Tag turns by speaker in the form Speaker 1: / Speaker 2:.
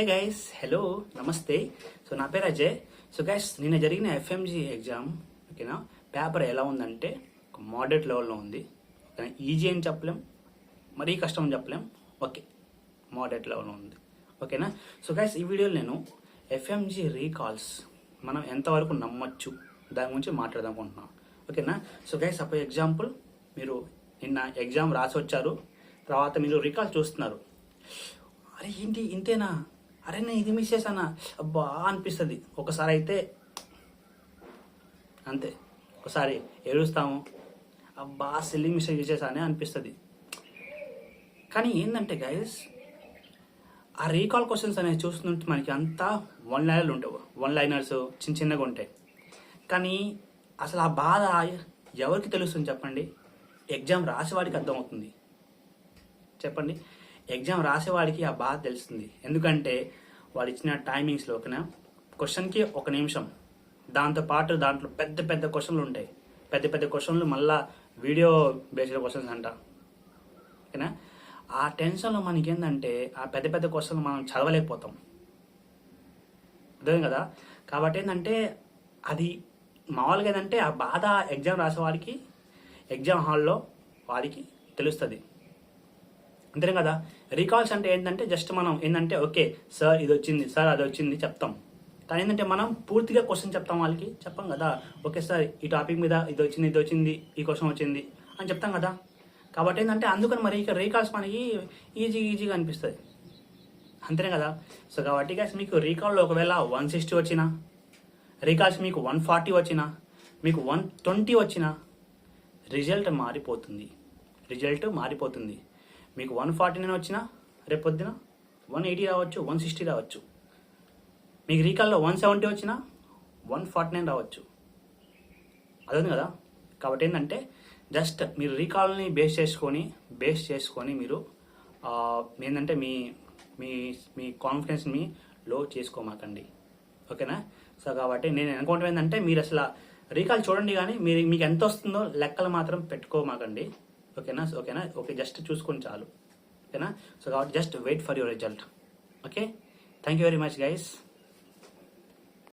Speaker 1: Hey guys, hello, నమస్తే. So నా పేరు అజయ్. సో గైస్, నిన్న జరిగిన ఎఫ్ఎంజీ ఎగ్జామ్ ఓకేనా, పేపర్ ఎలా ఉందంటే ఒక మోడరేట్ లెవెల్లో ఉంది. ఓకేనా, ఈజీ అని చెప్పలేం, మరీ కష్టం అని చెప్పలేం, ఓకే మోడరేట్ లెవెల్లో ఉంది. ఓకేనా. సో గైస్, ఈ వీడియోలో నేను ఎఫ్ఎంజీ రీకాల్స్ మనం ఎంతవరకు నమ్మొచ్చు దాని గురించి మాట్లాడదాం అనుకుంటున్నాను. ఓకేనా. సో గైస్, సపోజ్ ఎగ్జాంపుల్, మీరు నిన్న ఎగ్జామ్ రాసి వచ్చారు, తర్వాత మీరు రీకాల్ చూస్తున్నారు. అరే ఏంటి ఇంతేనా, అరే నేను ఇది మిస్ చేశానా, అబ్బా అనిపిస్తుంది. ఒకసారి అయితే అంతే, ఒకసారి ఏడుస్తాము, అబ్బా సిల్లింగ్ మిస్టేక్ చేసేసానే అనిపిస్తుంది. కానీ ఏంటంటే గైస్, ఆ రీకాల్ క్వశ్చన్స్ అనేవి చూస్తుంటే మనకి అంతా వన్ లైనర్లు ఉంటాయి, వన్ లైనర్స్ చిన్న చిన్నగా ఉంటాయి. కానీ అసలు ఆ బాధ ఎవరికి తెలుస్తుంది చెప్పండి? ఎగ్జామ్ రాసేవాడికి అర్థమవుతుంది. చెప్పండి, ఎగ్జామ్ రాసేవాడికి ఆ బాధ తెలుస్తుంది. ఎందుకంటే వాడు ఇచ్చిన టైమింగ్స్లో క్వశ్చన్కి 1 నిమిషం, దాంతోపాటు దాంట్లో పెద్ద పెద్ద క్వశ్చన్లు ఉంటాయి. పెద్ద పెద్ద క్వశ్చన్లు మళ్ళా వీడియో బేస్డ్ క్వశ్చన్స్ అంట. ఓకేనా. ఆ టెన్షన్లో మనకి ఏంటంటే ఆ పెద్ద పెద్ద క్వశ్చన్లు మనం చదవలేకపోతాం, అర్థం కదా. కాబట్టి ఏంటంటే అది మామూలుగా ఏంటంటే ఆ బాధ ఎగ్జామ్ రాసేవాడికి ఎగ్జామ్ హాల్లో వాడికి తెలుస్తుంది, అంతేనే కదా. రీకాల్స్ అంటే ఏంటంటే జస్ట్ మనం ఏంటంటే ఓకే సార్ ఇది వచ్చింది, సార్ అది వచ్చింది చెప్తాం. కానీ ఏంటంటే మనం పూర్తిగా క్వశ్చన్ చెప్తాం, వాళ్ళకి చెప్పాం కదా. ఓకే సార్ ఈ టాపిక్ మీద ఇది వచ్చింది, ఈ క్వశ్చన్ వచ్చింది అని చెప్తాం కదా. కాబట్టి ఏంటంటే అందుకని మరి ఇక రీకాల్స్ మనకి ఈజీగా అనిపిస్తుంది, అంతేనే కదా. సో కాబట్టి గాస్, మీకు రీకాల్లో ఒకవేళ 160 వచ్చినా, రీకాల్స్ మీకు 140 వచ్చినా, మీకు 120 వచ్చినా రిజల్ట్ మారిపోతుంది. మీకు 149 వచ్చినా రేపు పొద్దున 180 రావచ్చు, 160 రావచ్చు. మీకు రీకాల్లో 170 వచ్చినా 149 రావచ్చు, అదే కదా. కాబట్టి ఏంటంటే జస్ట్ మీరు రీకాల్ని బేస్ చేసుకొని మీరు ఏంటంటే మీ మీ మీ కాన్ఫిడెన్స్ని లో చేసుకోమాకండి. ఓకేనా. సో కాబట్టి నేను అనుకోవటం ఏంటంటే మీరు అసలు రీకాల్ చూడండి, కానీ మీకు ఎంత వస్తుందో లెక్కలు మాత్రం పెట్టుకోమాకండి. ఓకేనా. ఓకే, జస్ట్ చూసుకొని చాలు. ఓకేనా. సో కాబట్టి just wait for your result. Okay, thank you very much guys.